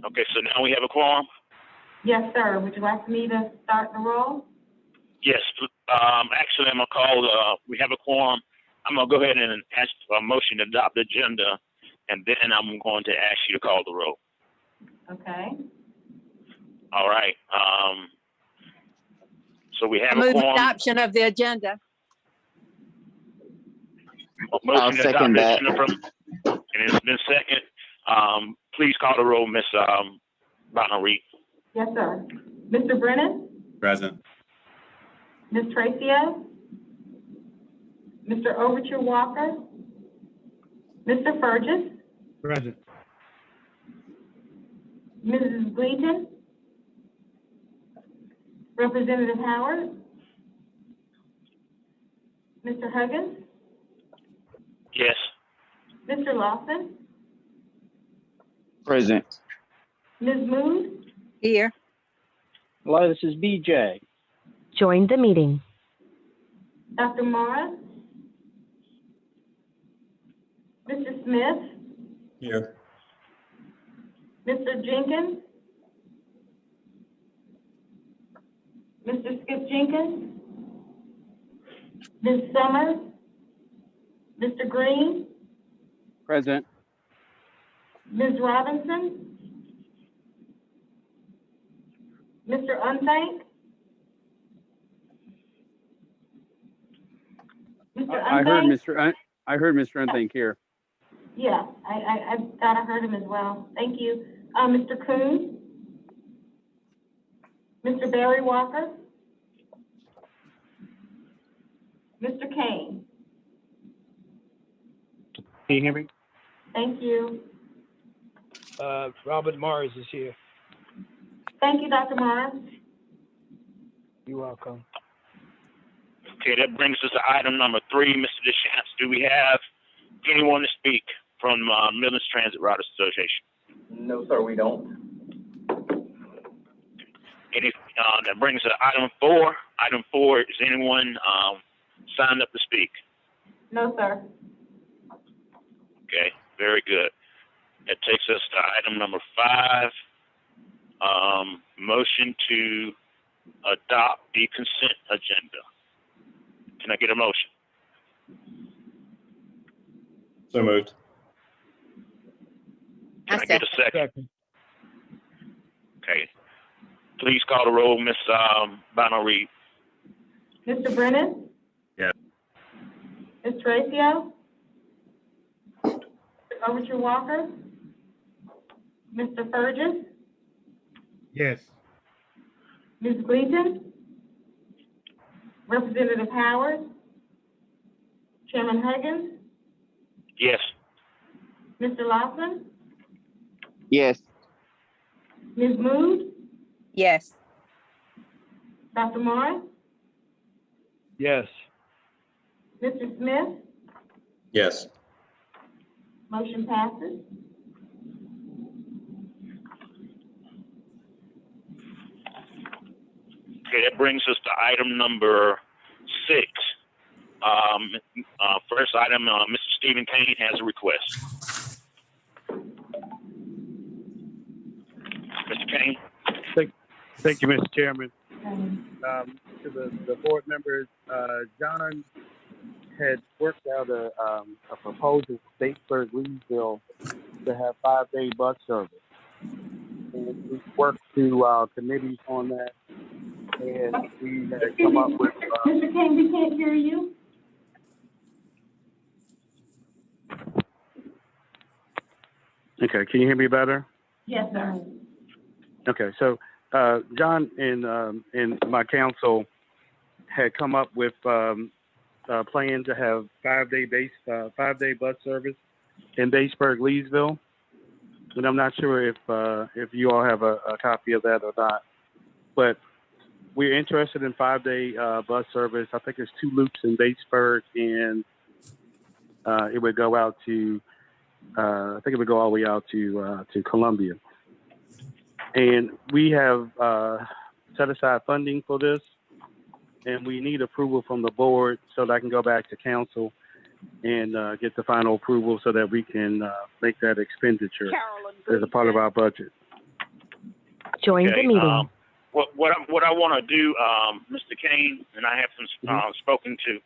Okay, so now we have a quorum? Yes, sir. Would you like me to start the roll? Yes, actually, I'm gonna call, we have a quorum. I'm gonna go ahead and ask for a motion to adopt the agenda, and then I'm going to ask you to call the roll. Okay. All right, so we I have a move quorum. adoption of the agenda. Motion I'll to second adopt that. the agenda and it's been second. Please call the roll, Ms. Bonner-Reed. Yes, sir. Mr. Brennan? Present. Ms. Tracio? Mr. Overture Walker? Mr. Burgess? Present. Mrs. Gleason? Representative Howard? Mr. Huggins? Yes. Mr. Lawson? Present. Ms. Moon? Here. Hello, this is BJ. Join the meeting. Dr. Morris? Mr. Smith? Here. Mr. Jenkins? Mr. Skip Jenkins? Ms. Summers? Mr. Green? Present. Ms. Robinson? Mr. Unthank? Mr. Unthank? I heard Mr. Unthank here. Yeah, I thought I heard him as well. Thank you. Mr. Coon? Mr. Barry Walker? Mr. Kane? Can you hear me? Thank you. Robert Morris is here. Thank you, Dr. Morris. You're welcome. Okay, that brings us to item number 3, Mr. Deschamps. Do we have anyone to speak from Midlands Transit Riders Association? No, sir, we don't. That brings us to item 4. Item 4, is anyone signed up to speak? No, sir. Okay, very good. That takes us to item number 5, motion to adopt the consent agenda. Can I get a motion? So moved. Can I get a second? Second. Okay. Please call the roll, Ms. Bonner-Reed. Mr. Brennan? Yes. Ms. Tracio? Mr. Overture Walker? Mr. Burgess? Yes. Ms. Gleason? Representative Howard? Chairman Huggins? Yes. Mr. Lawson? Yes. Ms. Moon? Yes. Dr. Morris? Yes. Mr. Smith? Yes. Motion passes. Okay, that brings us to item number 6. First item, Mr. Stephen Kane has a request. Mr. Kane? Thank you, Mr. Chairman. To the board members, John had worked out a proposal for Statesburg, Leesville to have 5-day bus service. And we worked through committees on that. And we had come up with... Mr. Kane, we can't hear you. Okay, can you hear me better? Yes, sir. Okay, so John and my council had come up with a plan to have 5-day bus service in Batesburg, Leesville, and I'm not sure if you all have a copy of that or not, but we're interested in 5-day bus service. I think there's 2 loops in Batesburg, and it would go out to I think it would go all the way out to Columbia. And we have set aside funding for this, and we need approval from the board so that I can go back to council and get the final approval so that we can make that expenditure as a part of our budget. joined the meeting. What I want to do, Mr. Kane, and I have spoken to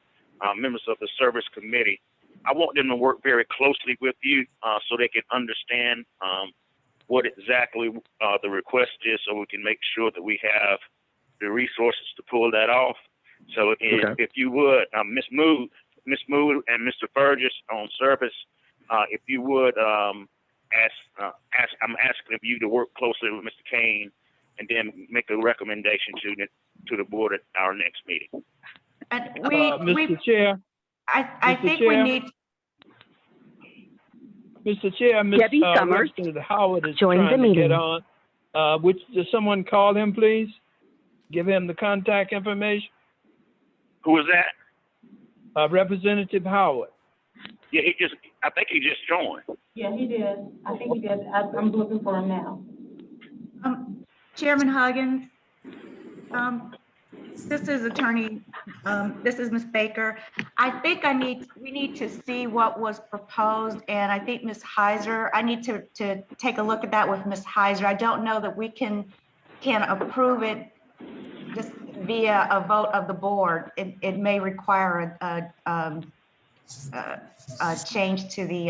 members of the service committee. I want them to work very closely with you so they can understand what exactly the request is, so we can make sure that we have the resources to pull that off. So if you would, Miss Mood and Mr. Burgess on service, if you would I'm asking of you to work closely with Mr. Kane and then make a recommendation to the board at our next meeting. And Mr. Chair. I Mr. think Chair. we need, Mr. Chair, Debbie Summers Representative Howard is joined the trying to meeting. get on. Does someone call him, please? Give him the contact information. Who is that? Representative Howard. Yeah, I think he just joined. Yeah, he did. I think he did. I'm looking for him now. Chairman Huggins, this is Attorney, this is Ms. Baker. I think we need to see what was proposed, and I think Ms. Heiser, I need to take a look at that with Ms. Heiser. I don't know that we can approve it just via a vote of the board. It may require a change to the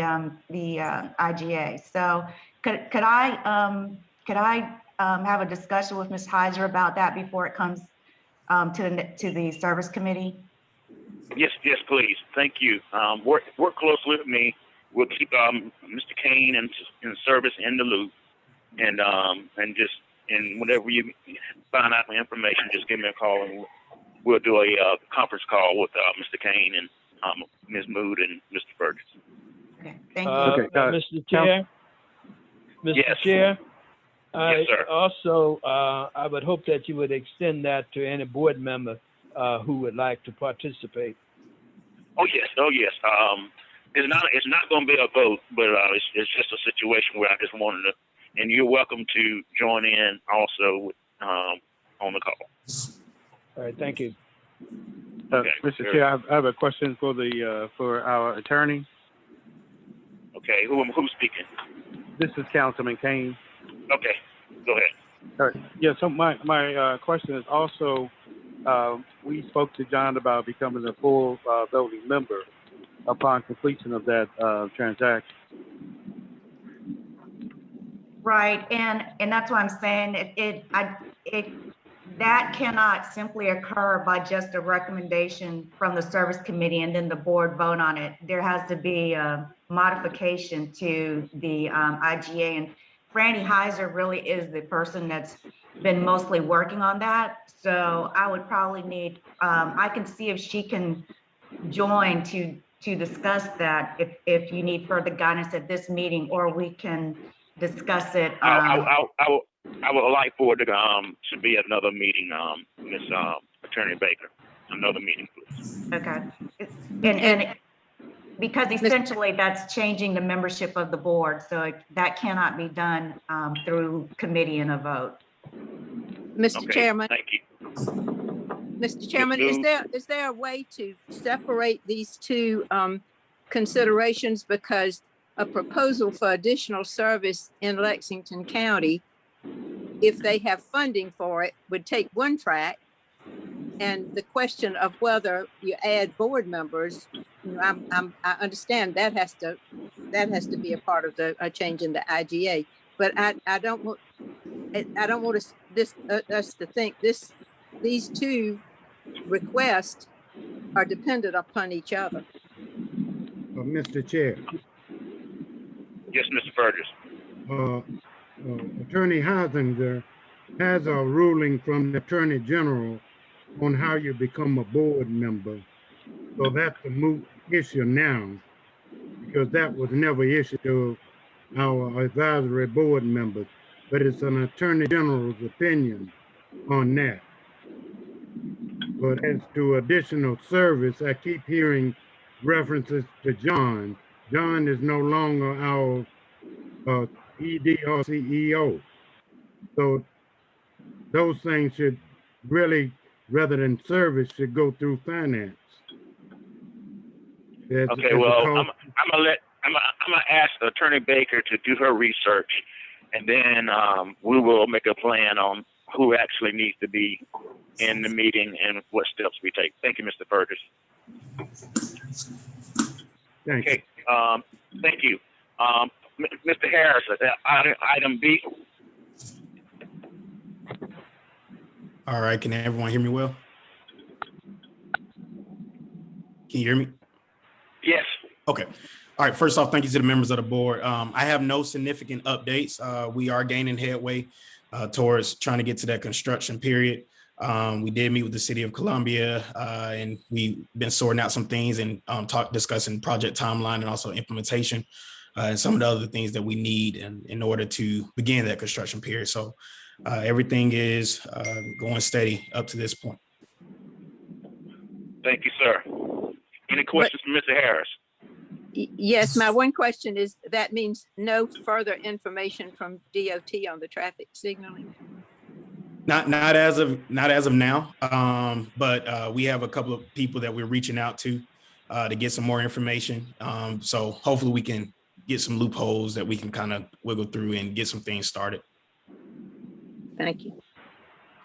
IGA. So could I have a discussion with Ms. Heiser about that before it comes to the service committee? Yes, please. Thank you. Work closely with me. We'll keep Mr. Kane in service in the loop, and whenever you find out my information, just give me a call and we'll do a conference call with Mr. Kane and Ms. Mood and Mr. Burgess. Okay, thank you. Mr. Chair. Mr. Yes. Chair. Yes, sir. Also, I would hope that you would extend that to any board member who would like to participate. Oh yes. It's not going to be a vote, but it's just a situation where I just wanted to, and you're welcome to join in also on the call. All right, thank you. Okay, Mr. Chair, I have a question for our attorney. Okay, who's speaking? This is Councilman Kane. Okay, go ahead. All right. Yeah, so my question is also, we spoke to John about becoming a full voting member upon completion of that transaction. Right, and that's what I'm saying. That cannot simply occur by just a recommendation from the service committee and then the board vote on it. There has to be a modification to the IGA, and Franny Heiser really is the person that's been mostly working on that. So I would probably need, I can see if she can join to discuss that if you need further guidance at this meeting, or we can discuss it. I would like for it to be another meeting, Ms. Attorney Baker. Another meeting, please. Okay. And because essentially that's changing the membership of the board, so that cannot be done through committee and a vote. Mr. Okay, Chairman, thank you. Mr. Chairman, is there a way to separate these two considerations? Because a proposal for additional service in Lexington County, if they have funding for it, would take one track, and the question of whether you add board members, you know, I understand that has to be a part of the change in the IGA, but I don't want us to think these two requests are dependent upon each other. Mr. Chair. Yes, Mr. Burgess. Attorney Heisinger has a ruling from the Attorney General on how you become a board member. So that's a moot issue now, because that was never issued to our advisory board members, but it's an Attorney General's opinion on that. But as to additional service, I keep hearing references to John. John is no longer our ED or CEO. So those things should really, rather than service, should go through finance. Okay, well, I'm gonna ask Attorney Baker to do her research And then we will make a plan on who actually needs to be in the meeting and what steps we take. Thank you, Mr. Burgess. Okay, thank you. Mr. Harris, item B. All right, can everyone hear me well? Can you hear me? Yes. Okay. All right, first off, thank you to the members of the board. I have no significant updates. We are gaining headway towards trying to get to that construction period. We did meet with the city of Columbia and we've been sorting out some things and discussing project timeline and also implementation and some of the other things that we need in order to begin that construction period. So everything is going steady up to this point. Thank you, sir. Any questions from Mr. Harris? Yes, my one question is, that means no further information from DOT on the traffic signaling? Not as of now, but we have a couple of people that we're reaching out to get some more information. So hopefully we can get some loopholes that we can kind of wiggle through and get some things started. Thank you.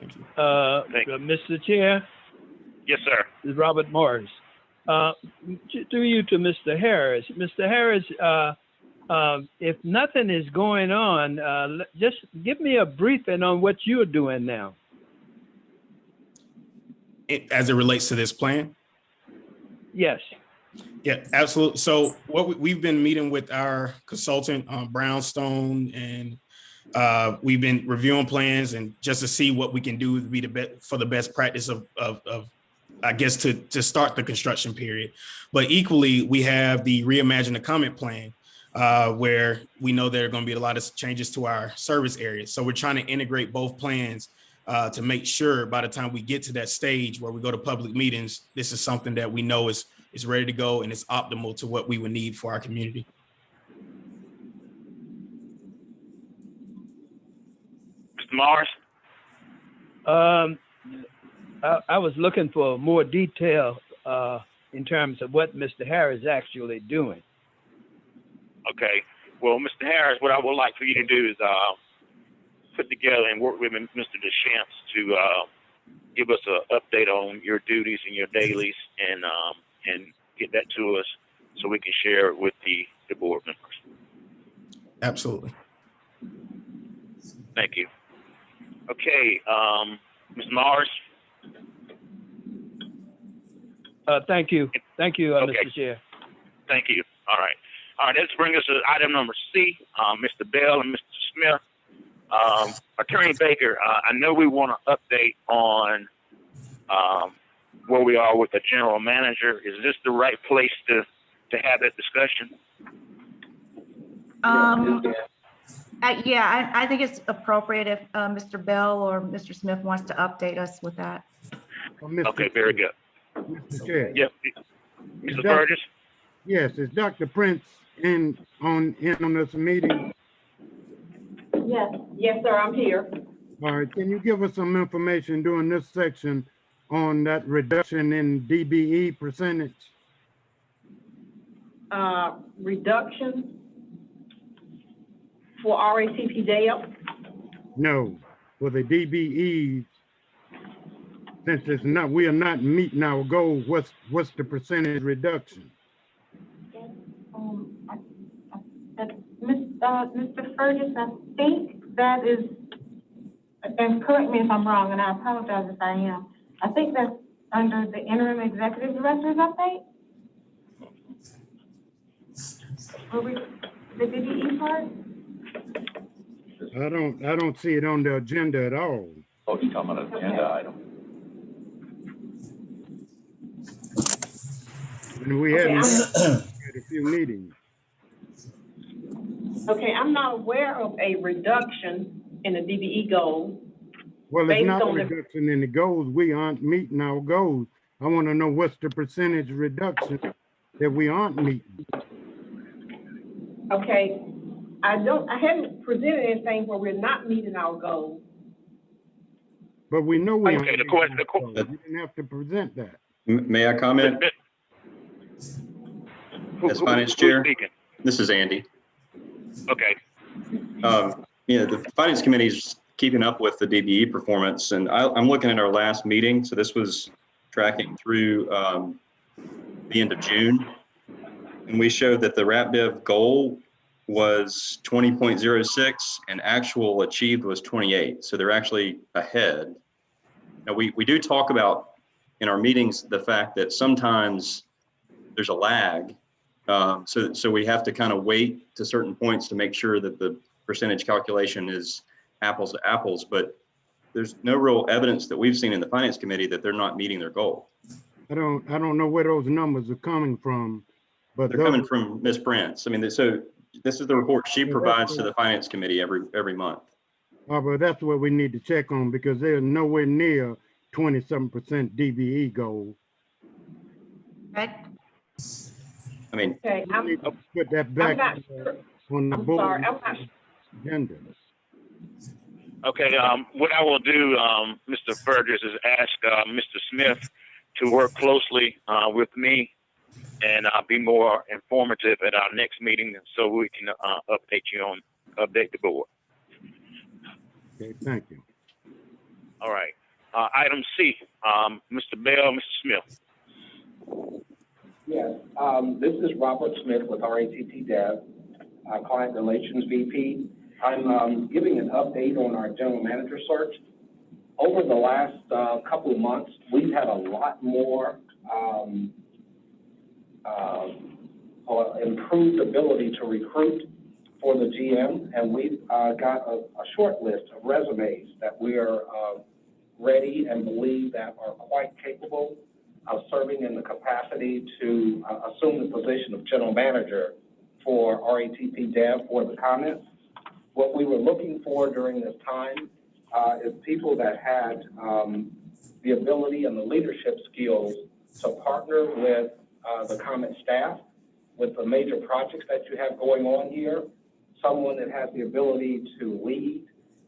Thank you. Mr. Chair? Yes, sir. This is Robert Morris. Through you to Mr. Harris. Mr. Harris, if nothing is going on, just give me a briefing on what you're doing now. As it relates to this plan? Yes. Yeah, absolutely. So what we've been meeting with our consultant, Brownstone, and we've been reviewing plans and just to see what we can do to be the best practice of I guess to start the construction period. But equally, we have the Reimagine the Comment plan, where we know there are going to be a lot of changes to our service areas. So we're trying to integrate both plans to make sure by the time we get to that stage where we go to public meetings, this is something that we know is ready to go and is optimal to what we would need for our community. Mr. Morris? I was looking for more detail in terms of what Mr. Harris is actually doing. Okay. Well, Mr. Harris, what I would like for you to do is put together and work with Mr. Deschamps to give us an update on your duties and your dailies and get that to us so we can share it with the board members. Absolutely. Thank you. Okay, Ms. Morris? Thank you. Thank you, Okay. Mr. Chair. Thank you. All right. Let's bring us to item number C, Mr. Bell and Mr. Smith. Attorney Baker, I know we want to update on where we are with the general manager. Is this the right place to have that discussion? Yeah, I think it's appropriate if Mr. Bell or Mr. Smith wants to update us with that. Okay, very good. Mr. Chair. Yep. Mr. Burgess? Yes, is Dr. Prince in on this meeting? Yes, sir, I'm here. All right, can you give us some information during this section on that reduction in DBE percentage? Reduction for RACP-Dale? No, for the DBEs, since we are not meeting our goals, what's the percentage reduction? Mr. Fergus, I think that is, and correct me if I'm wrong, and I apologize if I am, I think that's under the interim executive director's update? The DBE part? I don't see it on the agenda at all. Oh, you're talking about an agenda item. And we had a few meetings. Okay, I'm not aware of a reduction in the DBE goal. Well, it's not a reduction in the goals. We aren't meeting our goals. I want to know what's the percentage reduction that we aren't meeting. Okay, I haven't presented anything where we're not meeting our goals. But we know we aren't Okay, meeting our goals. You didn't have to present that. May I comment? As finance chair, this is Andy. Okay. Yeah, the Finance Committee is keeping up with the DBE performance, and I'm looking at our last meeting. So this was tracking through the end of June, and we showed that the RapDev goal was 20.06 and actual achieved was 28. So they're actually ahead. Now we do talk about in our meetings the fact that sometimes there's a lag. So we have to kind of wait to certain points to make sure that the percentage calculation is apples to apples, but there's no real evidence that we've seen in the Finance Committee that they're not meeting their goal. I don't know where those numbers are coming from, but They're coming from Ms. Brents. I mean, so this is the report she provides to the Finance Committee every month. But that's what we need to check on, because they're nowhere near 27% DBE goal. Right? I mean, Okay, We need to put that back on the board sorry, I'm not agenda. Okay, what I will do, Mr. Burgess, is ask Mr. Smith to work closely with me and be more informative at our next meeting, so we can update the board. Okay, thank you. All right. Item C, Mr. Bell, Mr. Smith. Yes, this is Robert Smith with RATP Dev, Client Relations VP. I'm giving an update on our general manager search. Over the last couple of months, we've had a lot more improved ability to recruit for the GM, and we've got a short list of resumes that we are ready and believe that are quite capable of serving in the capacity to assume the position of general manager for RATP Dev for the comments. What we were looking for during this time is people that had the ability and the leadership skills to partner with the comment staff with the major projects that you have going on here, someone that has the ability to lead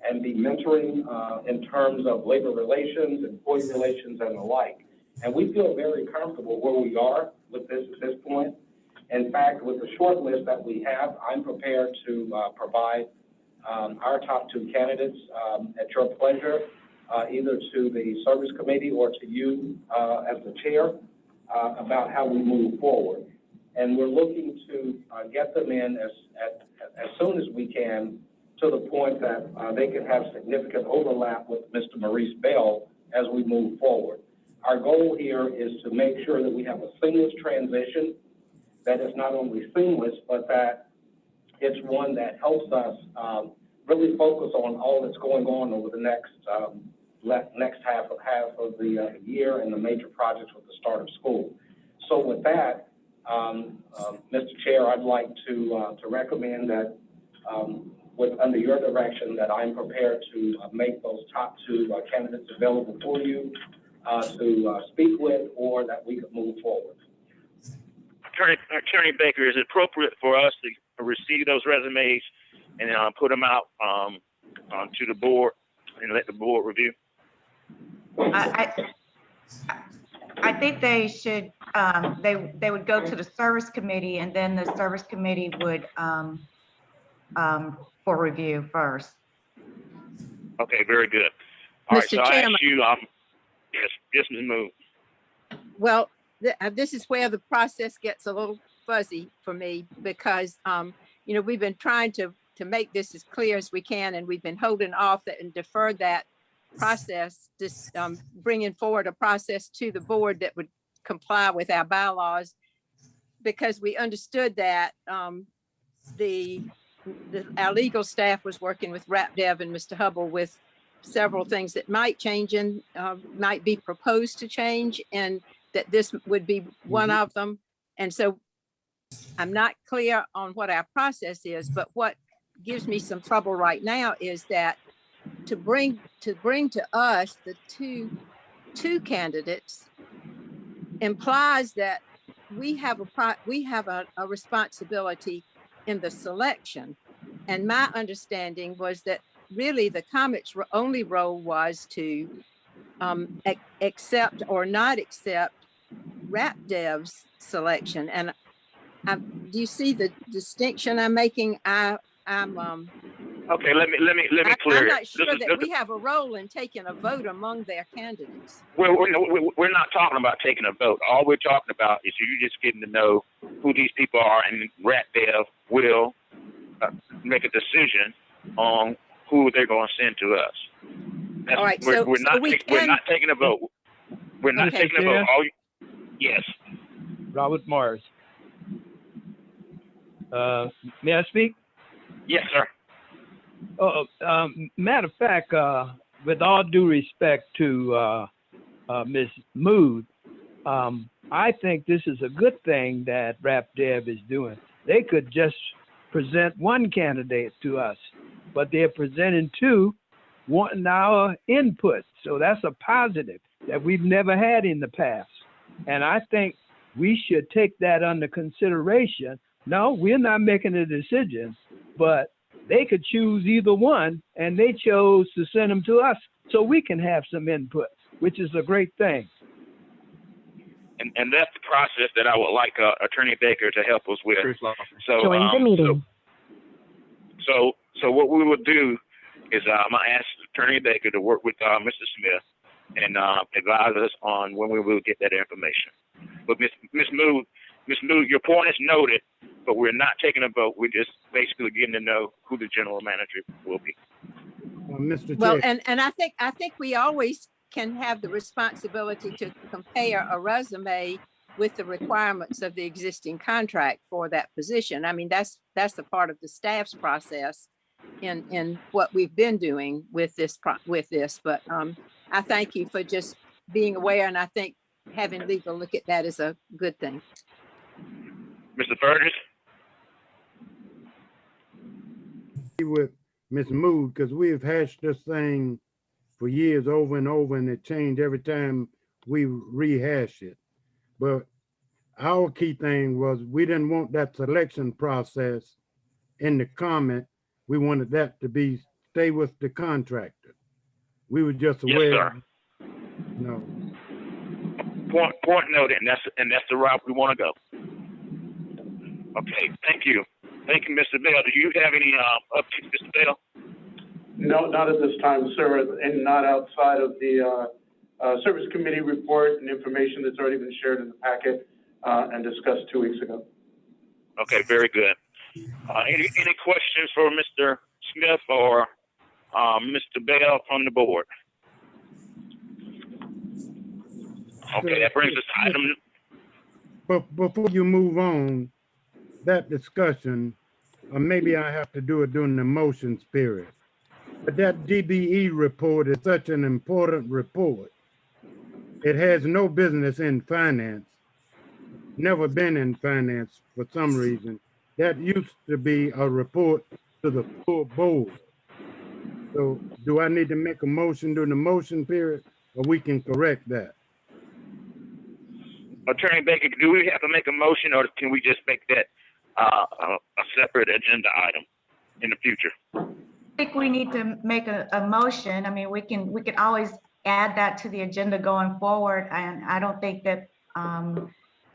and be mentoring in terms of labor relations, employee relations, and the like. And we feel very comfortable where we are with this at this point. In fact, with the short list that we have, I'm prepared to provide our top two candidates at your pleasure, either to the service committee or to you as the chair about how we move forward. And we're looking to get them in as soon as we can, to the point that they can have significant overlap with Mr. Maurice Bell as we move forward. Our goal here is to make sure that we have a seamless transition that is not only seamless, but that it's one that helps us really focus on all that's going on over the next half of the year and the major projects with the start of school. So with that, Mr. Chair, I'd like to recommend that under your direction, that I'm prepared to make those top two candidates available for you to speak with, or that we could move forward. Attorney Baker, is it appropriate for us to receive those resumes and put them out to the board and let the board review? I think they should, they would go to the service committee, and then the service committee would for review first. Okay, very good. All right, Mr. so Chairman. I ask you, yes, Ms. Moon. Well, this is where the process gets a little fuzzy for me, because, we've been trying to make this as clear as we can, and we've been holding off and deferred that process, just bringing forward a process to the board that would comply with our bylaws, because we understood that our legal staff was working with RapDev and Mr. Hubble with several things that might change and might be proposed to change, and that this would be one of them. And so I'm not clear on what our process is, but what gives me some trouble right now is that to bring to us the two candidates implies that we have a responsibility in the selection. And my understanding was that really the COMET's only role was to accept or not accept RapDev's selection. And do you see the distinction I'm making? I'm Okay, let me clear I'm it. not sure that we have a role in taking a vote among their candidates. We're not talking about taking a vote. All we're talking about is you just getting to know who these people are, and RatDev will make a decision on who they're going to send to us. All right, we're not taking a vote. We're not Okay, taking a vote. Yes. Robert Morris. May I speak? Yes, sir. Matter of fact, with all due respect to Ms. Mood, I think this is a good thing that RapDev is doing. They could just present one candidate to us, but they're presenting two, wanting our input. So that's a positive that we've never had in the past. And I think we should take that under consideration. No, we're not making a decision, but they could choose either one, and they chose to send them to us so we can have some input, which is a great thing. And that's the process that I would like Attorney Baker to help us with. So, Join the meeting. So what we will do is I'm going to ask Attorney Baker to work with Mr. Smith and advise us on when we will get that information. But Ms. Mood, your point is noted, but we're not taking a vote. We're just basically getting to know who the general manager will be. Mr. Chair. Well, and I think we always can have the responsibility to compare a resume with the requirements of the existing contract for that position. I mean, that's a part of the staff's process in what we've been doing with this. But I thank you for just being aware, and I think having legal look at that is a good thing. Mr. Burgess? With Ms. Mood, because we have hashed this thing for years over and over, and it changed every time we rehash it. But our key thing was we didn't want that selection process in the comment. We wanted that to stay with the contractor. We were just aware. Yes, sir. No. Point noted, and that's the route we want to go. Okay, thank you. Thank you, Mr. Bell. Do you have any updates, Mr. Bell? No, not at this time, sir, and not outside of the Service Committee report and information that's already been shared in the packet and discussed 2 weeks ago. Okay, very good. Any questions for Mr. Smith or Mr. Bell from the board? Okay, that brings us to item. But before you move on, that discussion, or maybe I have to do it during the motions period. But that DBE report is such an important report. It has no business in finance, never been in finance for some reason. That used to be a report to the full board. So do I need to make a motion during the motion period, or we can correct that? Attorney Baker, do we have to make a motion, or can we just make that a separate agenda item in the future? I think we need to make a motion. I mean, we can always add that to the agenda going forward, and I don't think that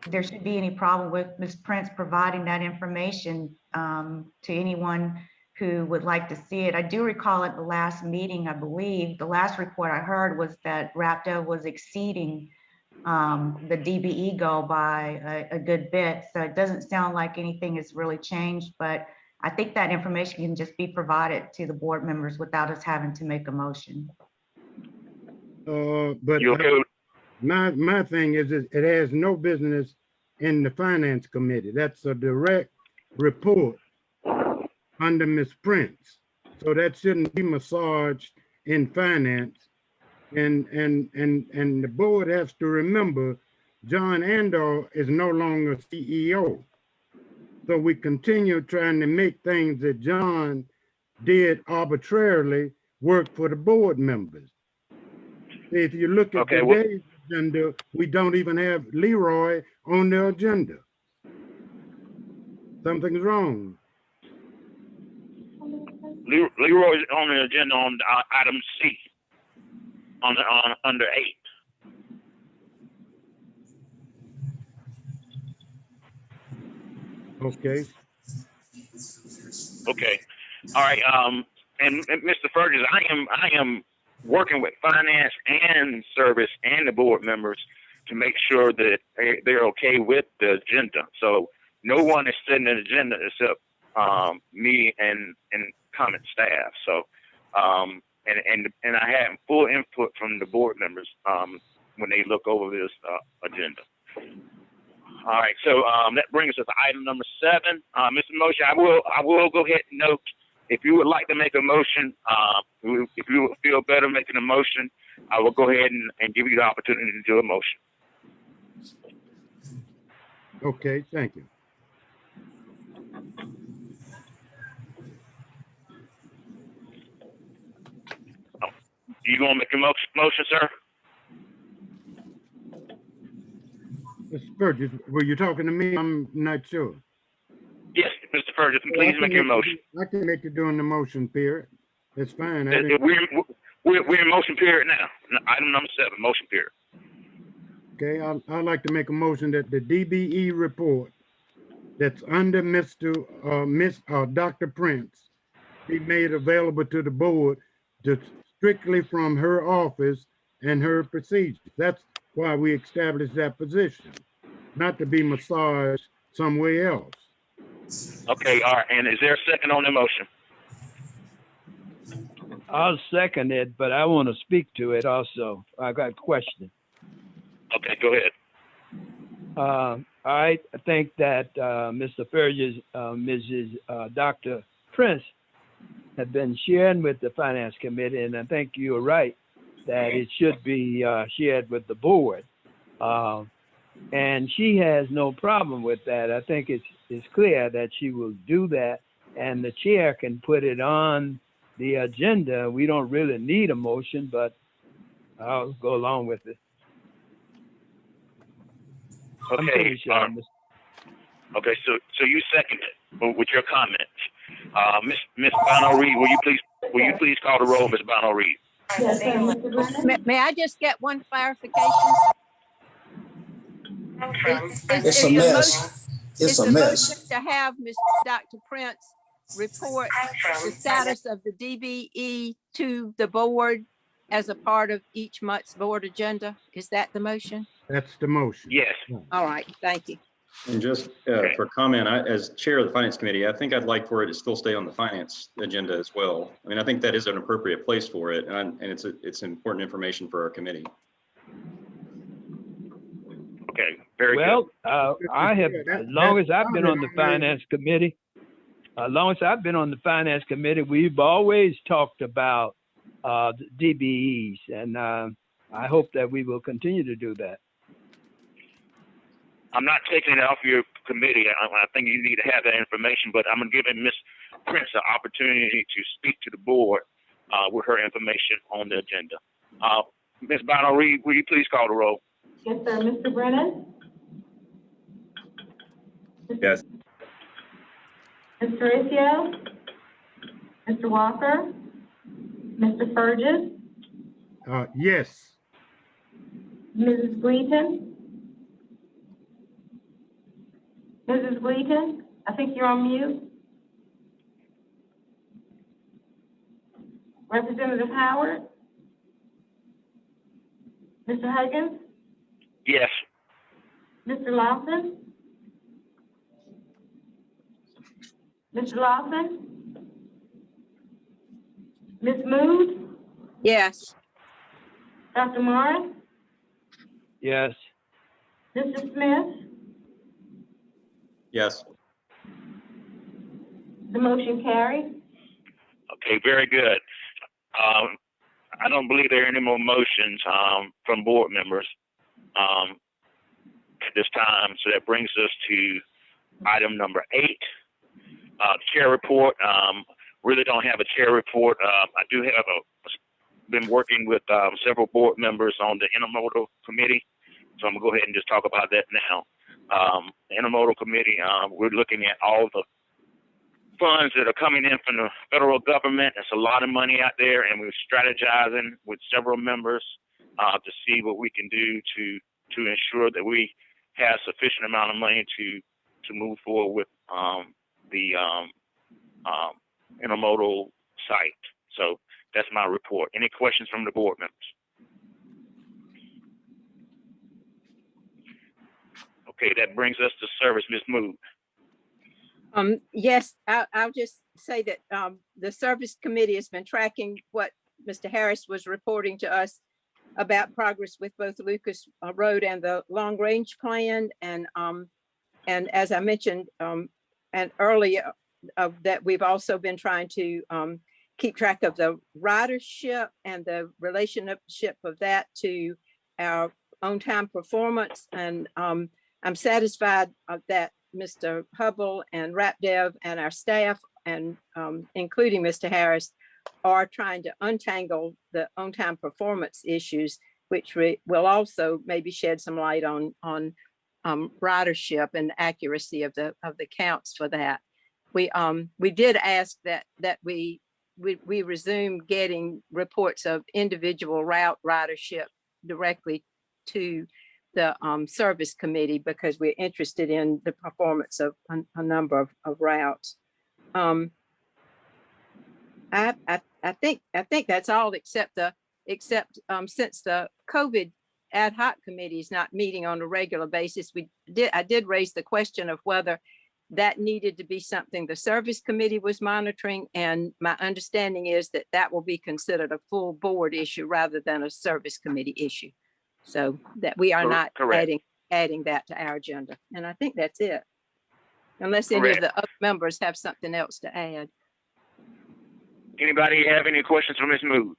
there should be any problem with Ms. Prince providing that information to anyone who would like to see it. I do recall at the last meeting, I believe, the last report I heard was that RapDev was exceeding the DBE goal by a good bit. So it doesn't sound like anything has really changed, but I think that information can just be provided to the board members without us having to make a motion. But my thing is it has no business in the finance committee. That's a direct report under Ms. Prince. So that shouldn't be massaged in finance. And the board has to remember John Andor is no longer CEO. So we continue trying to make things that John did arbitrarily work for the board members. If you look at today's agenda, we don't even have Leroy on the agenda. Something's wrong. Leroy is on the agenda on item C, under 8. Okay. Okay. All right. and Mr. Fergus, I am working with finance and service and the board members to make sure that they're okay with the agenda. So no one is setting an agenda except me and comment staff. So and I have full input from the board members when they look over this agenda. All right, so that brings us to item number 7. Mr. Motion, I will go ahead and note, if you would like to make a motion, if you would feel better making a motion, I will go ahead and give you the opportunity to do a motion. Okay, thank you. You gonna make a motion, sir? Mr. Burgess, were you talking to me? I'm not sure. Yes, Mr. Ferguson, please make your motion. I can make it during the motion period. That's fine. We're in motion period now. Item number 7, motion period. Okay, I'd like to make a motion that the DBE report that's under Dr. Prince be made available to the board strictly from her office and her procedures. That's why we established that position, not to be massaged somewhere else. Okay, all right. And is there a second on the motion? I'll second it, but I want to speak to it also. I got a question. Okay, go ahead. I think that Mr. Fergus, Mrs. Dr. Prince have been sharing with the Finance Committee, and I think you're right that it should be shared with the board. And she has no problem with that. I think it's clear that she will do that, and the chair can put it on the agenda. We don't really need a motion, but I'll go along with it. Okay. Okay, so you second it with your comments. Miss Bono Reed, will you please call the roll, Miss Bono Reed? Yes, sir, Mr. Brennan? May I just get one clarification? It's a mess. It's a mess. Motion to have Dr. Prince report the status of the DBE to the board as a part of each month's board agenda? Is that the motion? That's the motion. Yes. All right, thank you. And just for comment, as chair of the Finance Committee, I think I'd like for it to still stay on the finance agenda as well. I mean, I think that is an appropriate place for it, and it's important information for our committee. Okay, very good. Well, I have, as long as I've been on the Finance Committee, we've always talked about the DBEs, and I hope that we will continue to do that. I'm not taking it off your committee. I think you need to have that information, but I'm giving Ms. Prince an opportunity to speak to the board with her information on the agenda. Ms. Bono Reed, will you please call the roll? Yes, sir. Mr. Brennan? Yes. Mr. Riccio? Mr. Walker? Mr. Fergus? Yes. Mrs. Gleaton? Mrs. Gleaton, I think you're on mute. Representative Howard? Mr. Huggins? Yes. Mr. Lawson? Mr. Lawson? Ms. Mood? Yes. Dr. Morris? Yes. Mr. Smith? Yes. The motion carried. Okay, very good. I don't believe there are any more motions from board members at this time. So that brings us to item number 8, chair report. Really don't have a chair report. I do have been working with several board members on the intermodal committee. So I'm gonna go ahead and just talk about that now. The intermodal committee, we're looking at all the funds that are coming in from the federal government. There's a lot of money out there, and we're strategizing with several members to see what we can do to ensure that we have sufficient amount of money to move forward with the intermodal site. So that's my report. Any questions from the board members? Okay, that brings us to service, Ms. Mood. Yes, I'll just say that the service committee has been tracking what Mr. Harris was reporting to us about progress with both Lucas Road and the long range plan. And as I mentioned and earlier, that we've also been trying to keep track of the ridership and the relationship of that to our on-time performance. And I'm satisfied that Mr. Hubble and RapDev and our staff, and including Mr. Harris, are trying to untangle the on-time performance issues, which will also maybe shed some light on ridership and accuracy of the counts for that. We did ask that we resume getting reports of individual route ridership directly to the service committee, because we're interested in the performance of a number of routes. I think that's all, except since the COVID ad hoc committee is not meeting on a regular basis, I did raise the question of whether that needed to be something the service committee was monitoring, and my understanding is that that will be considered a full board issue rather than a service committee issue. So that we are not adding that to our agenda. And I think that's it. Unless any of the other members have something else to add. Anybody have any questions for Ms. Mood?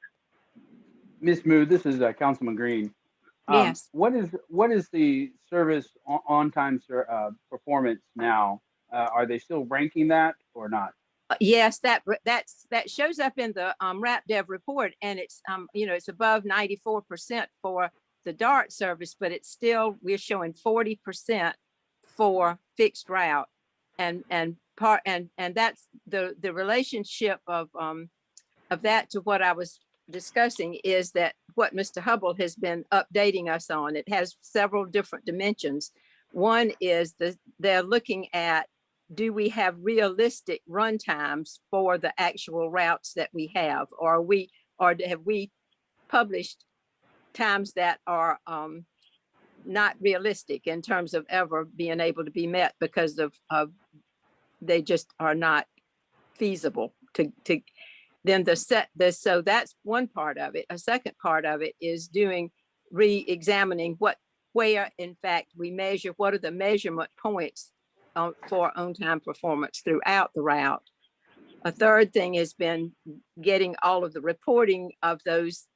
Ms. Mood, this is Councilman Green. Yes. What is the service on-time performance now? Are they still ranking that or not? Yes, that shows up in the RapDev report, and it's it's above 94% for the DART service, but it's still, we're showing 40% for fixed route, and that's the relationship of that to what I was discussing is that what Mr. Hubble has been updating us on. It has several different dimensions. One is they're looking at, do we have realistic run times for the actual routes that we have, or have we published times that are not realistic in terms of ever being able to be met because of they just are not feasible to then so that's one part of it. A second part of it is re-examining where in fact we measure, what are the measurement points for on-time performance throughout the route. A third thing has been getting all of the reporting of those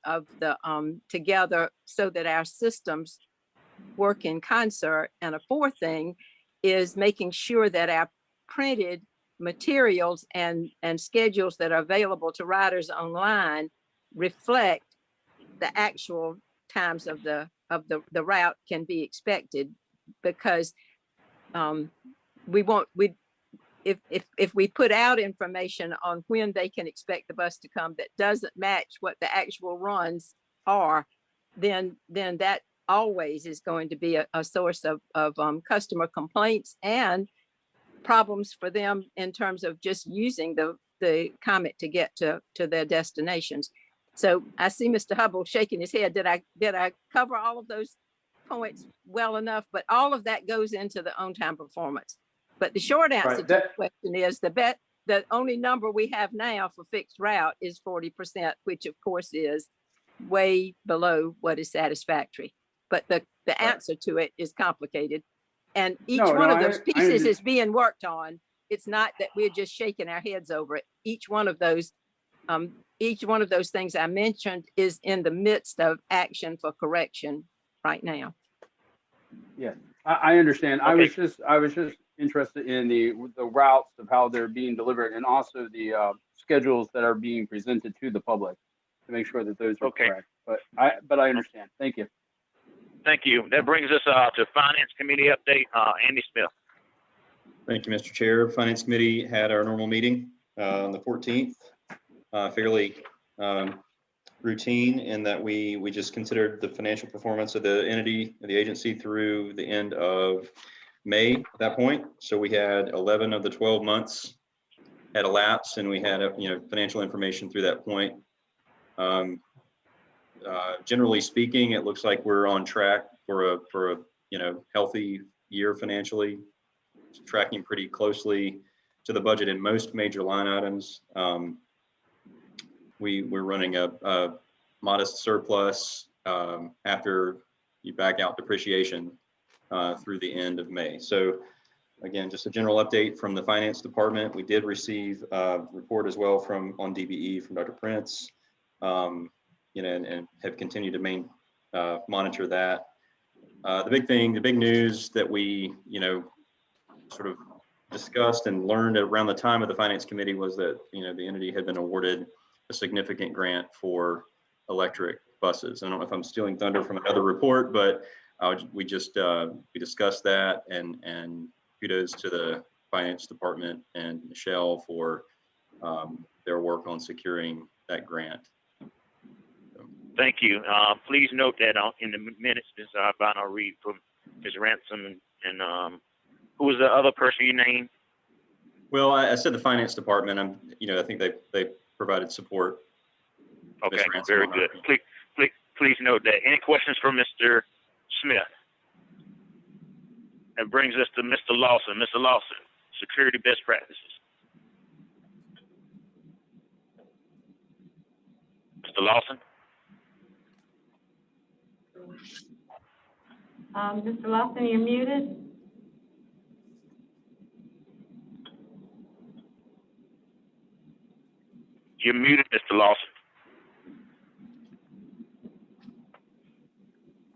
together so that our systems work in concert. And a fourth thing is making sure that our printed materials and schedules that are available to riders online reflect the actual times of the route can be expected, because if we put out information on when they can expect the bus to come that doesn't match what the actual runs are, then that always is going to be a source of customer complaints and problems for them in terms of just using the Comet to get to their destinations. So I see Mr. Hubble shaking his head. Did I cover all of those points well enough? But all of that goes into the on-time performance. But the short answer to the question is the only number we have now for fixed route is 40%, which of course is way below what is satisfactory. But the answer to it is complicated. And each one of those pieces is being worked on. It's not that we're just shaking our heads over it. Each one of those things I mentioned is in the midst of action for correction right now. Yes, I understand. Okay. I was just interested in the routes of how they're being delivered, and also the schedules that are being presented to the public to make sure that those are correct. But I understand. Thank you. Thank you. That brings us to Finance Committee update. Andy Smith. Thank you, Mr. Chair. Finance Committee had our normal meeting on the 14th. Fairly routine in that we just considered the financial performance of the entity, of the agency, through the end of May at that point. So we had 11 of the 12 months had elapsed, and we had financial information through that point. Generally speaking, it looks like we're on track for a healthy year financially, tracking pretty closely to the budget in most major line items. We're running a modest surplus after you back out depreciation through the end of May. So again, just a general update from the finance department. We did receive a report as well on DBE from Dr. Prince, and have continued to monitor that. The big news that we sort of discussed and learned around the time of the finance committee was that the entity had been awarded a significant grant for electric buses. I don't know if I'm stealing thunder from another report, but we discussed that, and kudos to the finance department and Michelle for their work on securing that grant. Thank you. Please note that in the minutes, Ms. Albano I'll read from Ms. Ransom and who was the other person you named? Well, I said the finance department. I think they provided support. Okay, very good. Please note that. Any questions for Mr. Smith? That brings us to Mr. Lawson. Mr. Lawson, security best practices. Mr. Lawson? Mr. Lawson, you're muted. You're muted, Mr. Lawson.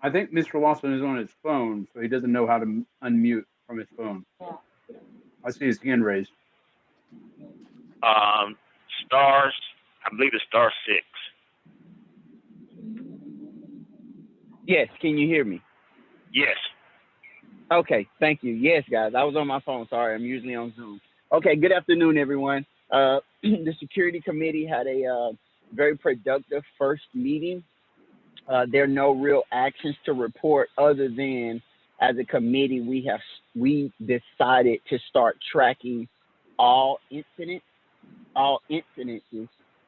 I think Mr. Lawson is on his phone, so he doesn't know how to unmute from his phone. I see his hand raised. Stars, I believe it's star 6. Yes, can you hear me? Yes. Okay, thank you. Yes, guys, I was on my phone. Sorry, I'm usually on Zoom. Okay, good afternoon, everyone. The security committee had a very productive first meeting. There are no real actions to report other than, as a committee, we decided to start tracking all incidences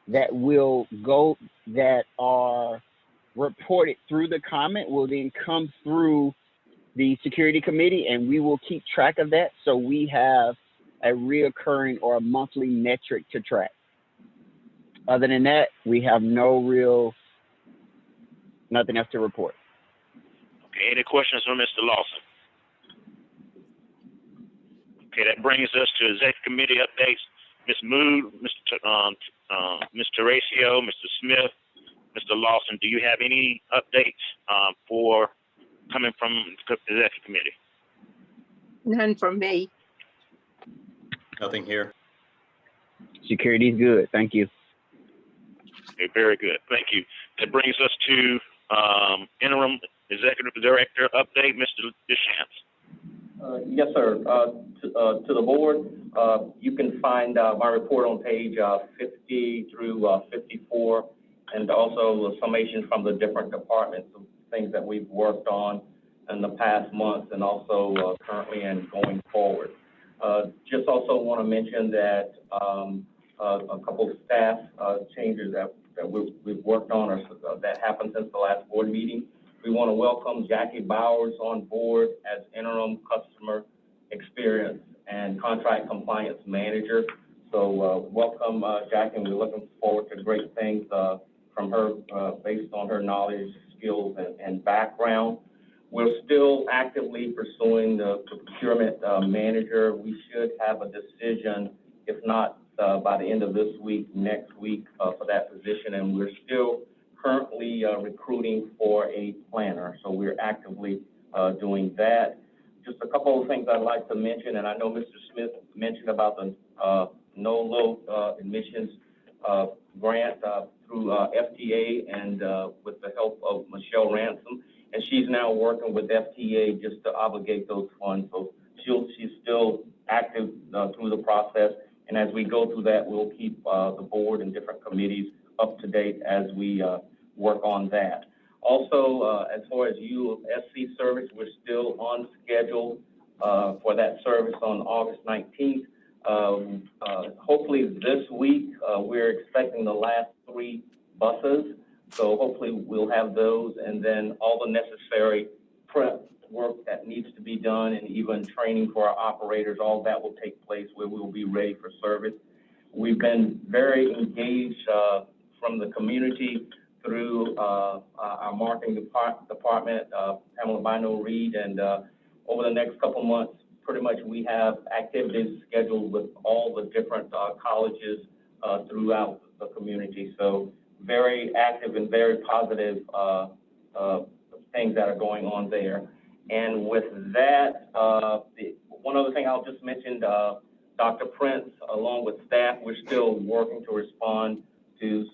that are reported through the comment will then come through the security committee, and we will keep track of that. So we have a reoccurring or a monthly metric to track. Other than that, we have nothing else to report. Okay, any questions from Mr. Lawson? Okay, that brings us to executive committee updates. Ms. Mood, Ms. Terracio, Mr. Smith, Mr. Lawson, do you have any updates for coming from the executive committee? None from me. Nothing here. Security's good. Thank you. Okay, very good. Thank you. That brings us to interim executive director update, Mr. Deschamps. Yes, sir. To the board, you can find my report on page 50 through 54, and also a summation from the different departments of things that we've worked on in the past months and also currently and going forward. Just also want to mention that a couple of staff changes that we've worked on or that happened since the last board meeting. We want to welcome Jackie Bowers on board as interim customer experience and contract compliance manager. So welcome, Jackie, and we're looking forward to great things from her based on her knowledge, skills, and background. We're still actively pursuing the procurement manager. We should have a decision, if not by the end of this week, next week for that position, and we're still currently recruiting for a planner. So we're actively doing that. Just a couple of things I'd like to mention, and I know Mr. Smith mentioned about the no-low emissions grant through FTA and with the help of Michelle Ransom. And she's now working with FTA just to obligate those funds. So she's still active through the process. And as we go through that, we'll keep the board and different committees up to date as we work on that. Also, as far as USC service, we're still on schedule for that service on August 19th. Hopefully this week, we're expecting the last 3 buses. So hopefully we'll have those, and then all the necessary prep work that needs to be done, and even training for our operators, all that will take place where we will be ready for service. We've been very engaged from the community through our marketing department, Pamela Bino-Reed, and over the next couple months, pretty much we have activities scheduled with all the different colleges throughout the community. So very active and very positive things that are going on there. And with that, one other thing I'll just mention, Dr. Prince, along with staff, we're still working to respond to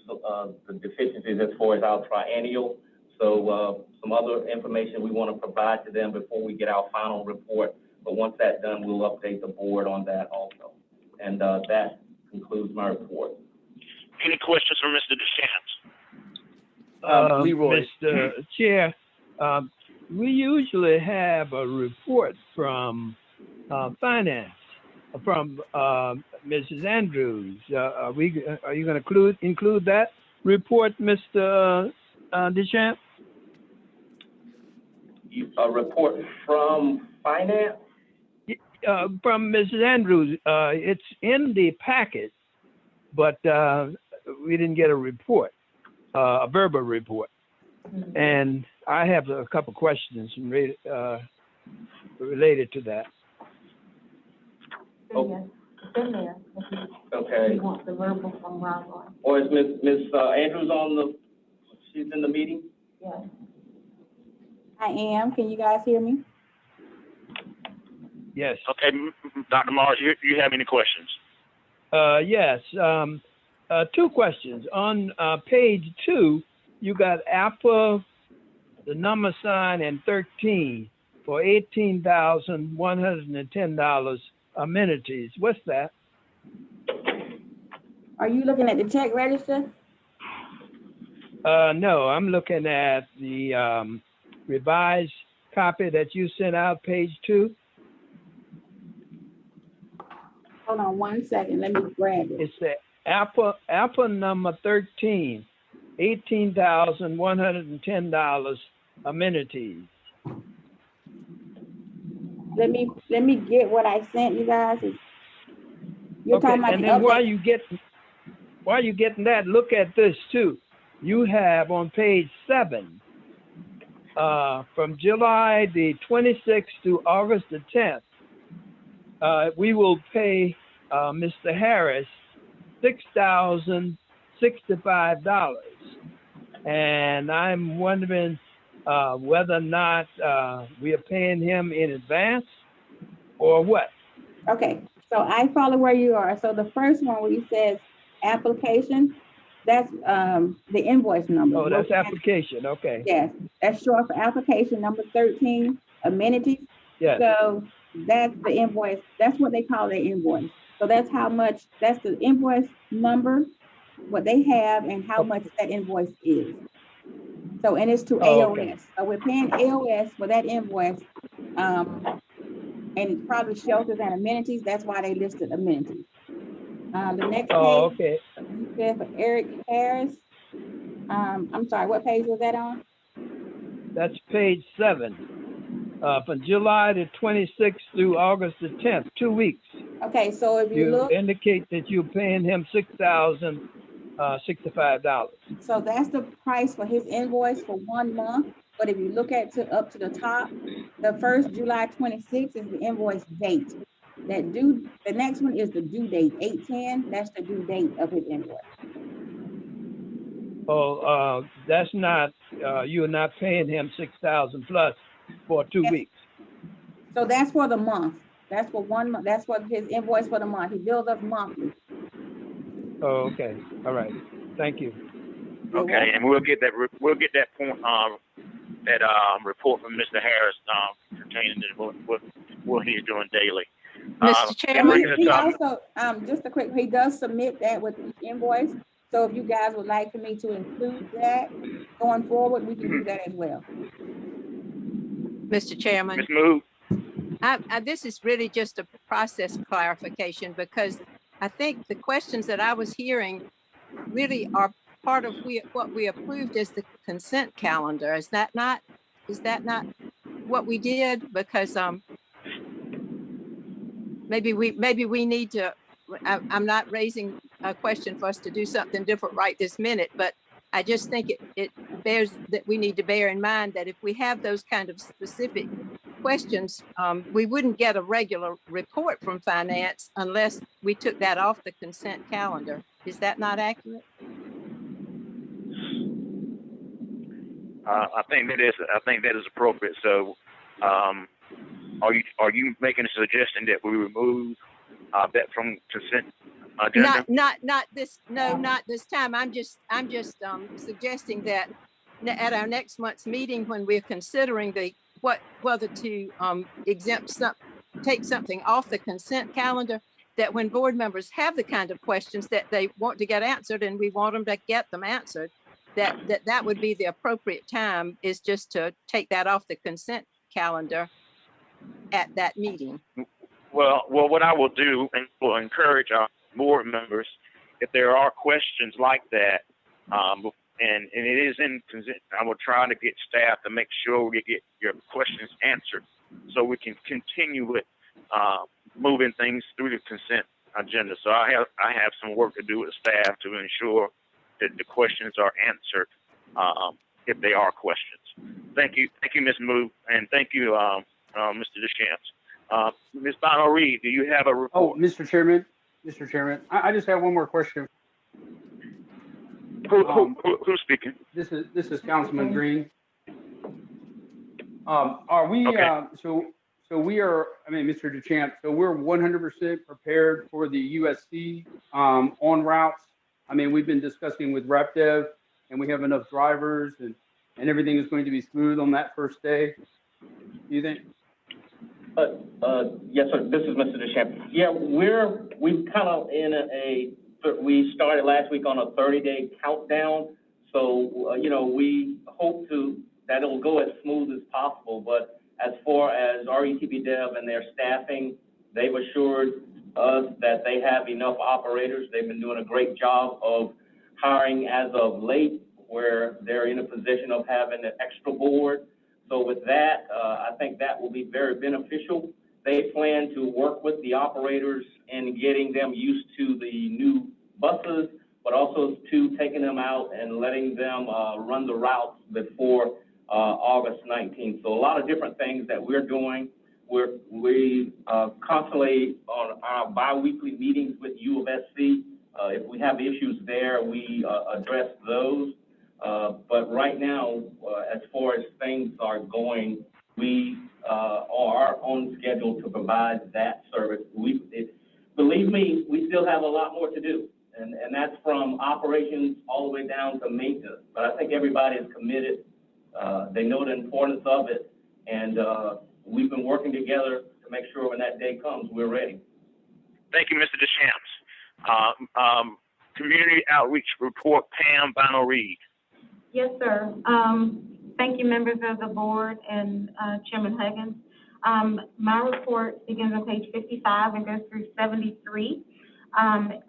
the deficiencies as far as our triennial. So some other information we want to provide to them before we get our final report. But once that's done, we'll update the board on that also. And that concludes my report. Any questions for Mr. DeChamps? Leroy. Mr. Chair, we usually have a report from finance, from Mrs. Andrews. Are you going to include that report, Mr. DeChamps? A report from finance? From Mrs. Andrews. It's in the packet, but we didn't get a report, a verbal report. And I have a couple questions related to that. Oh. There. Okay. We want the verbal from Ron. Or is Ms. Andrews she's in the meeting? Yes. I am. Can you guys hear me? Yes. Okay, Dr. Mars, you have any questions? Yes. 2 questions. On page 2, you got Apple, the number sign, and 13 for $18,110 amenities. What's that? Are you looking at the check register? No, I'm looking at the revised copy that you sent out, page 2. Hold on 1 second. Let me grab it. It's the Apple number 13, $18,110 amenities. Let me get what I sent you guys. You're Okay, talking about and the then update. while you're getting that, look at this too. You have on page 7, from July the 26th to August the 10th, we will pay Mr. Harris $6,065. And I'm wondering whether or not we are paying him in advance or what. Okay, so I follow where you are. So the first one where you says application, that's the invoice number. Oh, that's application, okay. Yes, that's short for application number 13, amenities. Yes. So that's the invoice. That's what they call their invoice. So that's how much, that's the invoice number, what they have, and how much that invoice is. So, and it's to AOS. Okay. So we're paying AOS for that invoice. And it's probably shelters and amenities. That's why they listed amenities. The next page, okay. you said for Eric Harris. I'm sorry, what page was that on? That's page 7. From July the 26th through August the 10th, 2 weeks. Okay, so if you look, indicate that you're paying him $6,065. so that's the price for his invoice for 1 month. But if you look at up to the top, the first July 26th is the invoice date. The next one is the due date, 8/10. That's the due date of his invoice. Oh, that's not. You're not paying him $6,000 plus for 2 weeks. So that's for the month. That's for 1 month. That's what his invoice for the month. He bills us monthly. Oh, okay. All right. Thank you. Okay, and we'll get that point, that report from Mr. Harris pertaining to what he's doing daily. Mr. Chairman, he also, just a quick, he does submit that with each invoice. So if you guys would like for me to include that going forward, we can do that as well. Mr. Chairman. Ms. Mood. This is really just process clarification, because I think the questions that I was hearing really are part of what we approved as the consent calendar. Is that not what we did? Because maybe we need to, I'm not raising a question for us to do something different right this minute, but I just think it bears that we need to bear in mind that if we have those kind of specific questions, we wouldn't get a regular report from finance unless we took that off the consent calendar. Is that not accurate? I think that is appropriate. So, are you making a suggestion that we remove that from consent agenda? Not this. No, not this time. I'm just suggesting that at our next month's meeting, when we're considering whether to take something off the consent calendar, that when board members have the kind of questions that they want to get answered and we want them to get them answered, that would be the appropriate time, is just to take that off the consent calendar at that meeting. Well, what I will do, and will encourage our board members, if there are questions like that, and it is in consent, I will try to get staff to make sure we get your questions answered, so we can continue with moving things through the consent agenda. So I have some work to do with staff to ensure that the questions are answered, if they are questions. Thank you, Ms. Moo, and thank you, Mr. Deschamps. Ms. Bono Reed, do you have a report? Oh, Mr. Chairman, I just have one more question. Who's speaking? This is Councilman Green. Are we, okay. So we are, Mr. Deschamps, so we're 100% prepared for the USC on routes. We've been discussing with RepDev, and we have enough drivers, and everything is going to be smooth on that first day. Do you think? Yes, sir. This is Mr. Deschamps. Yeah, we've kind of we started last week on a 30-day countdown. So, we hope that it'll go as smooth as possible. But as far as RETB Dev and their staffing, they've assured us that they have enough operators. They've been doing a great job of hiring as of late, where they're in a position of having an extra board. So with that, I think that will be very beneficial. They plan to work with the operators in getting them used to the new buses, but also to taking them out and letting them run the routes before August 19th. So a lot of different things that we're doing. We constantly on our bi-weekly meetings with U of SC. If we have issues there, we address those. But right now, as far as things are going, we are on schedule to provide that service. Believe me, we still have a lot more to do, and that's from operations all the way down to maintenance. But I think everybody is committed. They know the importance of it, and we've been working together to make sure when that day comes, we're ready. Thank you, Mr. Deschamps. Community Outreach Report, Pam Bono Reed. Yes, sir. Thank you, members of the board and Chairman Huggins. My report begins on page 55 and goes through 73. And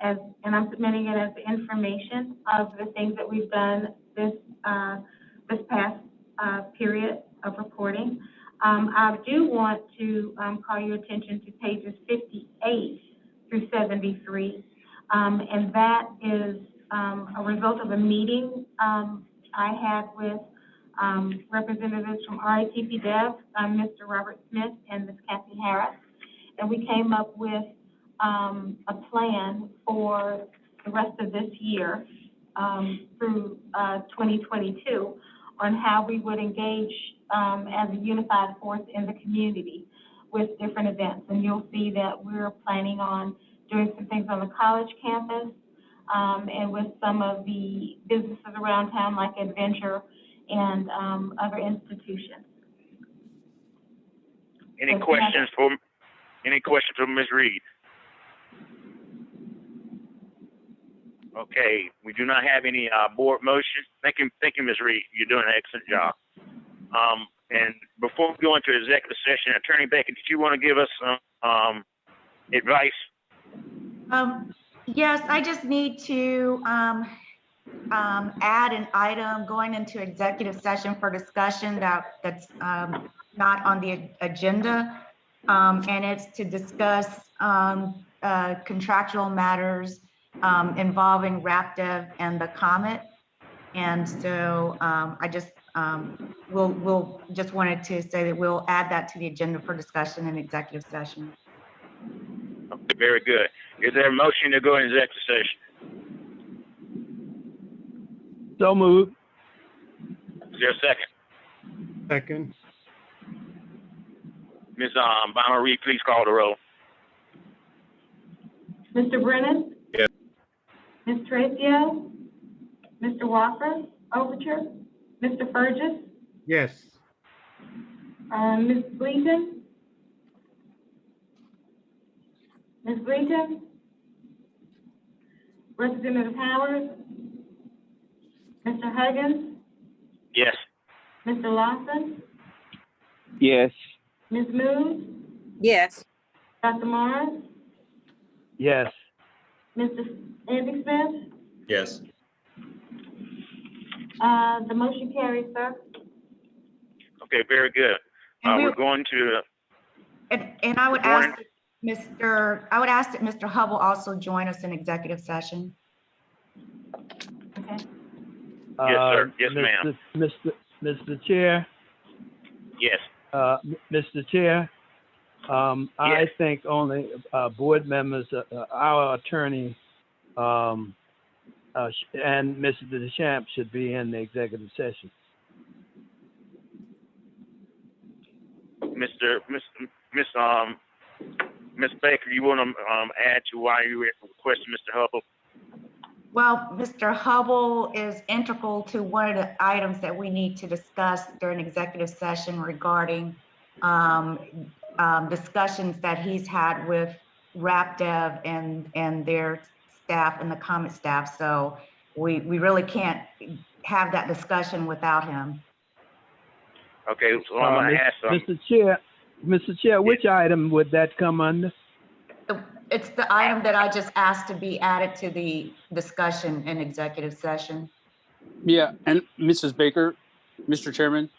I'm submitting it as information of the things that we've done this past period of reporting. I do want to call your attention to pages 58 through 73. And that is a result of a meeting I had with representatives from RITP Dev, Mr. Robert Smith and Ms. Kathy Harris. And we came up with a plan for the rest of this year through 2022 on how we would engage as a unified force in the community with different events. And you'll see that we're planning on doing some things on the college campus and with some of the businesses around town like Adventure and other institutions. Any questions for Ms. Reed? Okay, we do not have any board motions. Thank you, Ms. Reed. You're doing an excellent job. And before we go into executive session, Attorney Beckett, did you want to give us advice? Yes, I just need to add an item going into executive session for discussion that's not on the agenda. And it's to discuss contractual matters involving RapDev and the Comet. And so I just we'll just wanted to say that we'll add that to the agenda for discussion in executive session. Okay, very good. Is there a motion to go into executive session? So moved. Is there a second? Second. Ms. Bonner Reed, please call the roll. Mr. Brennan? Yes. Ms. Tracio? Mr. Walker? Overture? Mr. Burgess? Yes. Ms. Gleason? Ms. Gleason? Representative Howard? Mr. Huggins? Yes. Mr. Lawson? Yes. Ms. Moon? Yes. Dr. Morris? Yes. Mr. Andy Smith? Yes. The motion carries, sir. Okay, very good. We're going to. And I would ask that Mr. Hubble also join us in executive session. Okay. Yes, sir. Yes, ma'am. Mr. Chair. Yes. Mr. Chair, I think only board members, our attorney, and Mr. Deschamps should be in the executive session. Ms. Baker, you want to add to why you requested Mr. Hubble? Well, Mr. Hubble is integral to one of the items that we need to discuss during executive session regarding discussions that he's had with RapDev and their staff and the Comet staff. So we really can't have that discussion without him. Okay, so I'm going to ask Mr. Chair, which item would that come under? It's the item that I just asked to be added to the discussion in executive session. Yeah, and Mrs. Baker, Mr. Chairman.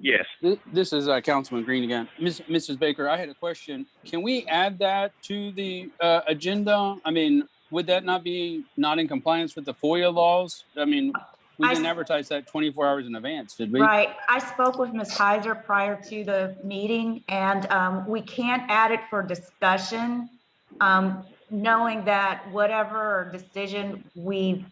Yes. This is Councilman Green again. Mrs. Baker, I had a question. Can we add that to the agenda? I mean, would that not be not in compliance with the FOIA laws? I mean, we didn't advertise that 24 hours in advance, did we? Right. I spoke with Ms. Heiser prior to the meeting, and we can't add it for discussion, knowing that whatever decision we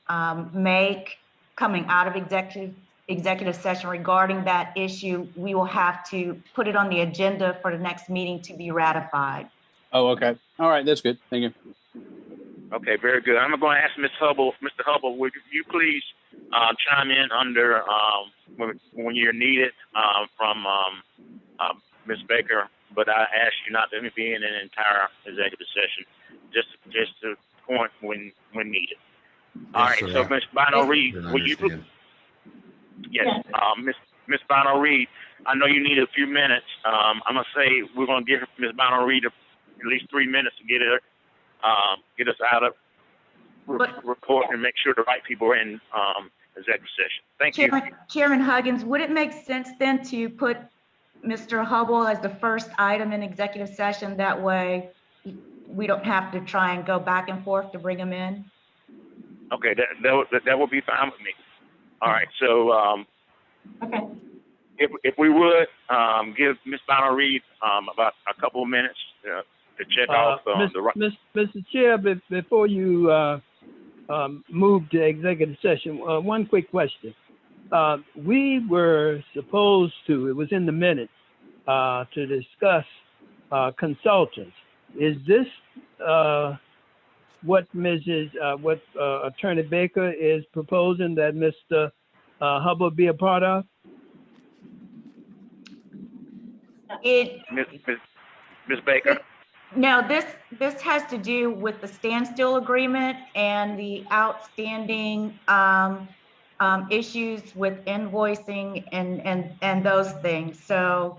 make coming out of executive session regarding that issue, we will have to put it on the agenda for the next meeting to be ratified. Oh, okay. All right, that's good. Thank you. Okay, very good. I'm going to ask Mr. Hubble, would you please chime in under when you're needed from Ms. Baker, but I ask you not to be in an entire executive session, just to point when needed. All right, sir. so Ms. Bono Reed, will you? Yes, Ms. Bono Reed, I know you need a few minutes. I'm going to say we're going to give Ms. Bono Reed at least 3 minutes to get us out of report and make sure the right people are in executive session. Thank you. Chairman Huggins, would it make sense then to put Mr. Hubble as the first item in executive session? That way we don't have to try and go back and forth to bring him in. Okay, that will be fine with me. All right, so okay. If we would give Ms. Bono Reed about a couple of minutes to check off the right. Mr. Chair, before you move to executive session, one quick question. We were supposed to, it was in the minutes, to discuss consultants. Is this what Attorney Baker is proposing that Mr. Hubble be a part of? Ms. Baker? No, this has to do with the standstill agreement and the outstanding issues with invoicing and those things. So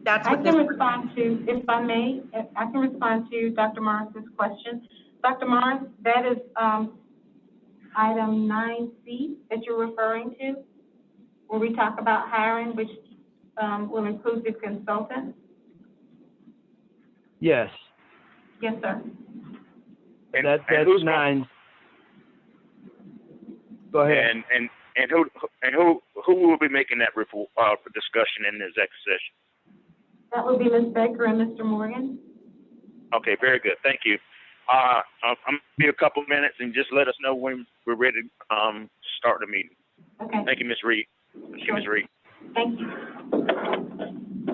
That's I what can this, respond to, if I may, I can respond to Dr. Morris's question. Dr. Morris, that is, item 9C that you're referring to, where we talk about hiring, which, will include the consultant. Yes, Yes, sir. that's who's 9. Go ahead. And who will be making that report discussion in the executive session? That would be Ms. Baker and Mr. Morgan. Okay, very good. Thank you. I'm gonna be a couple minutes and just let us know when we're ready to start the meeting. Okay. Thank you, Ms. Reed. Thank you, Ms. Reed. Thank you.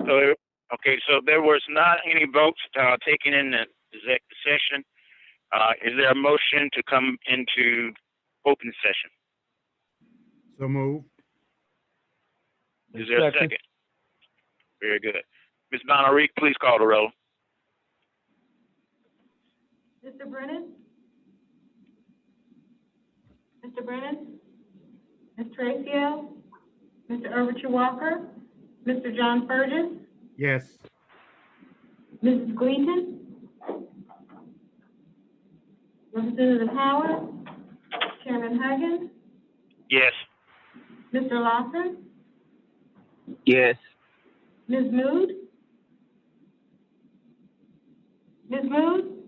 So, okay, so there was not any votes taken in the executive session. Is there a motion to come into open session? So move. Is there a second? Very good. Ms. Bonnery, please call the roll. Mr. Brennan? Mr. Brennan? Ms. Tracio? Mr. Overture Walker? Mr. John Burgess? Yes. Mrs. Gleason? Representative Howard? Chairman Huggins? Yes. Mr. Lawson? Yes. Ms. Mood? Ms. Mood?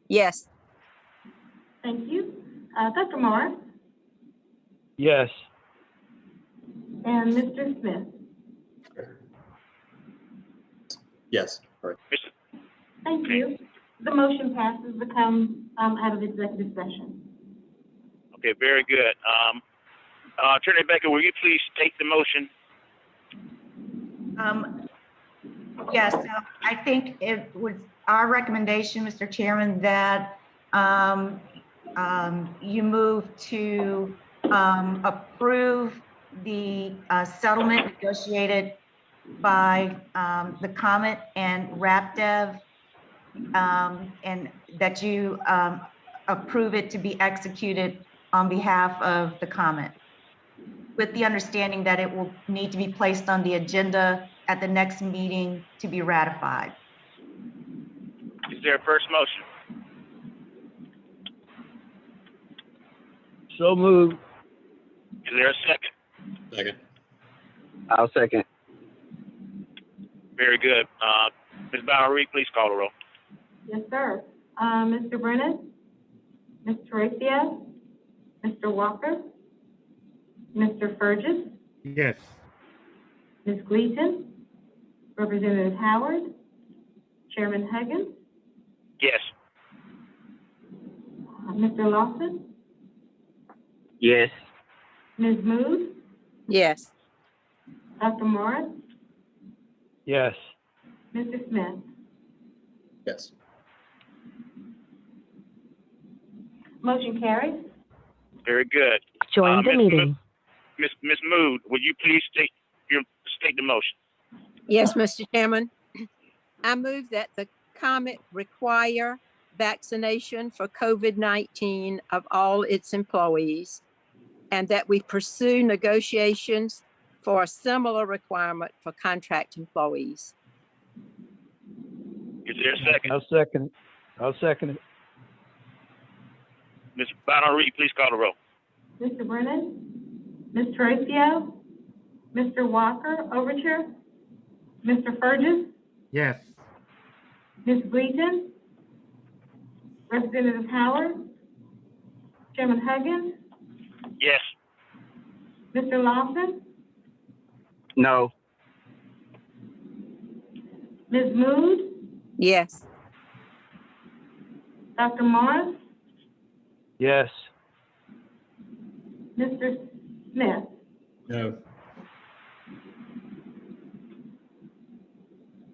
Yes. Thank you. Dr. Morris Yes. and Mr. Smith. Yes. All right. Thank you. The motion passes to come out of executive session. Okay, very good. Attorney Baker, will you please state the motion? yes, I think it was our recommendation, Mr. Chairman, that you move to approve the settlement negotiated by the Comet and RapDev, and that you approve it to be executed on behalf of the Comet, with the understanding that it will need to be placed on the agenda at the next meeting to be ratified. Is there a first motion? So moved. Is there a second? Second. I'll second. Very good. Ms. Bonnery, please call the roll. Yes, sir. Mr. Brennan? Ms. Teresa? Mr. Walker? Mr. Burgess? Yes. Ms. Gleason? Representative Howard? Chairman Huggins? Yes. Mr. Lawson? Yes. Ms. Mood? Yes. Dr. Morris? Yes. Mr. Smith? Yes. Motion carries. Very good. Join the meeting. Ms. Mood, would you please state the motion? Yes, Mr. Chairman. I move that the Comet require vaccination for COVID-19 of all its employees, and that we pursue negotiations for a similar requirement for contract employees. Is there a second? I'll second it. Ms. Bonnery, please call the roll. Mr. Brennan? Ms. Teresa? Mr. Walker, Overture? Mr. Burgess? Yes. Ms. Gleason? Representative Howard? Chairman Huggins? Yes. Mr. Lawson? No. Ms. Mood? Yes. Dr. Morris? Yes. Mr. Smith? No.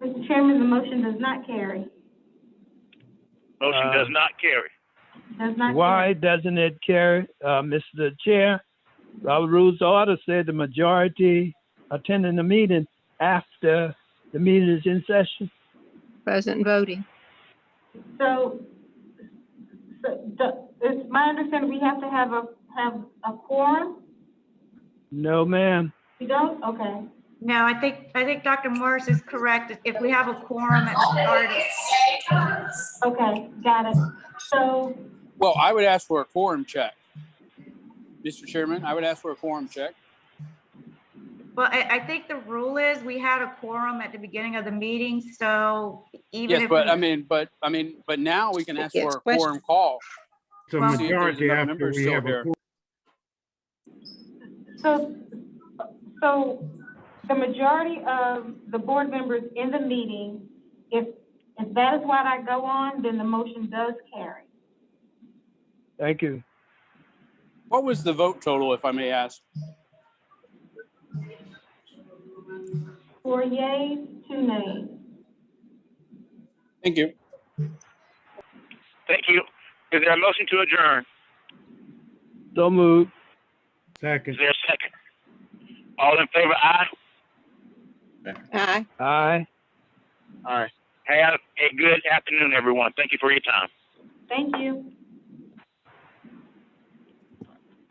Mr. Chairman, the motion does not carry. Motion does not carry. Does not Why doesn't it carry? Mr. Chair, our rules of order said the majority attending the meeting after the meeting is in session. Present voting. So it's my understanding we have to have a quorum? No, ma'am. You don't? Okay. No, I think Dr. Morris is correct. If we have a quorum at the start. Okay, got it. So, Well, I would ask for a quorum check. Mr. Chairman, I would ask for a quorum check. Well, I think the rule is we had a quorum at the beginning of the meeting, so even Yes, if. but now we can ask Yes, for a question. quorum call. It's a Well- See if there's majority enough after members we still have a here. So the majority of the board members in the meeting, if that is what I go on, then the motion does carry. Thank you. What was the vote total, if I may ask? 4 yeas, 2 nays. Thank you. Thank you. Is there a motion to adjourn? So moved. Second. Is there a second? All in favor, aye? Aye. Aye. All right. Have a good afternoon, everyone. Thank you for your time. Thank you.